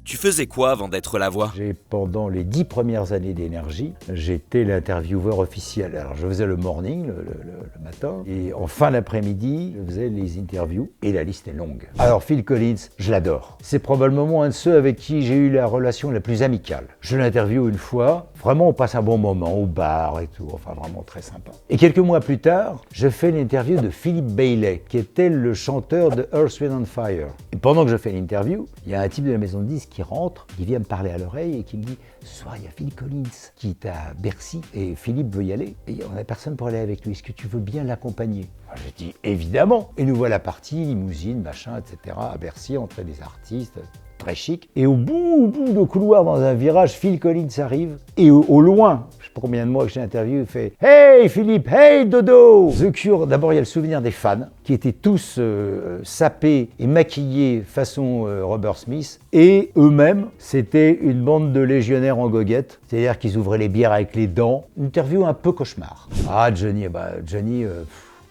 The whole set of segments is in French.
Tu faisais quoi avant d'être la voix? Pendant les 10 premières années d'Énergie, j'étais l'intervieweur officiel. Alors je faisais le morning, le matin, et en fin d'après-midi, je faisais les interviews, et la liste est longue. Alors Phil Collins, je l'adore. C'est probablement un de ceux avec qui j'ai eu la relation la plus amicale. Je l'interviewe une fois, vraiment on passe un bon moment au bar et tout, enfin vraiment très sympa. Et quelques mois plus tard, je fais l'interview de Philip Bailey, qui était le chanteur de Earth, Wind & Fire. Et pendant que je fais l'interview, il y a un type de la maison de disques qui rentre, qui vient me parler à l'oreille et qui me dit « Ce soir, il y a Phil Collins qui est à Bercy et Philippe veut y aller et on n'a personne pour aller avec lui. Est-ce que tu veux bien l'accompagner ?» J'ai dit « Évidemment !» Et nous voilà partis, limousine, machin, etc. à Bercy, entre des artistes, très chic. Et au bout de couloir, dans un virage, Phil Collins arrive et au loin, je ne sais pas combien de mois que j'ai interviewé, il fait « Hey Philippe, hey Dodo !» The Cure, d'abord il y a le souvenir des fans qui étaient tous sapés et maquillés façon Robert Smith et eux-mêmes, c'était une bande de légionnaires en goguette, c'est-à-dire qu'ils ouvraient les bières avec les dents. Une interview un peu cauchemar. Ah Johnny,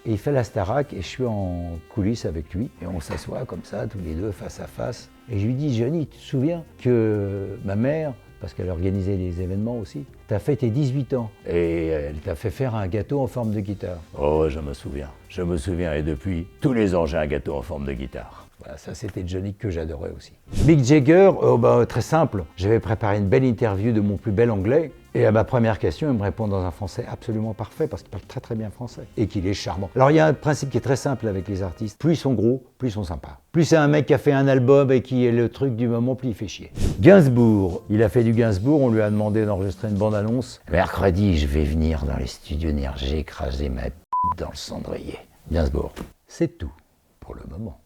et il fait la Starac et je suis en coulisses avec lui et on s'assoit comme ça, tous les deux face à face. Et je lui dis, Johnny, tu te souviens que ma mère, parce qu'elle organisait des événements aussi, t'a fait tes 18 ans et elle t'a fait faire un gâteau en forme de guitare. Oh, je me souviens et depuis, tous les ans j'ai un gâteau en forme de guitare. Voilà, ça c'était Johnny que j'adorais aussi. Mick Jagger, très simple, j'avais préparé une belle interview de mon plus bel anglais et à ma première question, il me répond dans un français absolument parfait parce qu'il parle très très bien français et qu'il est charmant. Alors il y a un principe qui est très simple avec les artistes, plus ils sont gros, plus ils sont sympas. Plus c'est un mec qui a fait un album et qui est le truc du moment, plus il fait chier. Gainsbourg, il a fait du Gainsbourg, on lui a demandé d'enregistrer une bande-annonce. Mercredi, je vais venir dans les studios Énergie écraser ma p*** dans le cendrier. Gainsbourg, c'est tout pour le moment.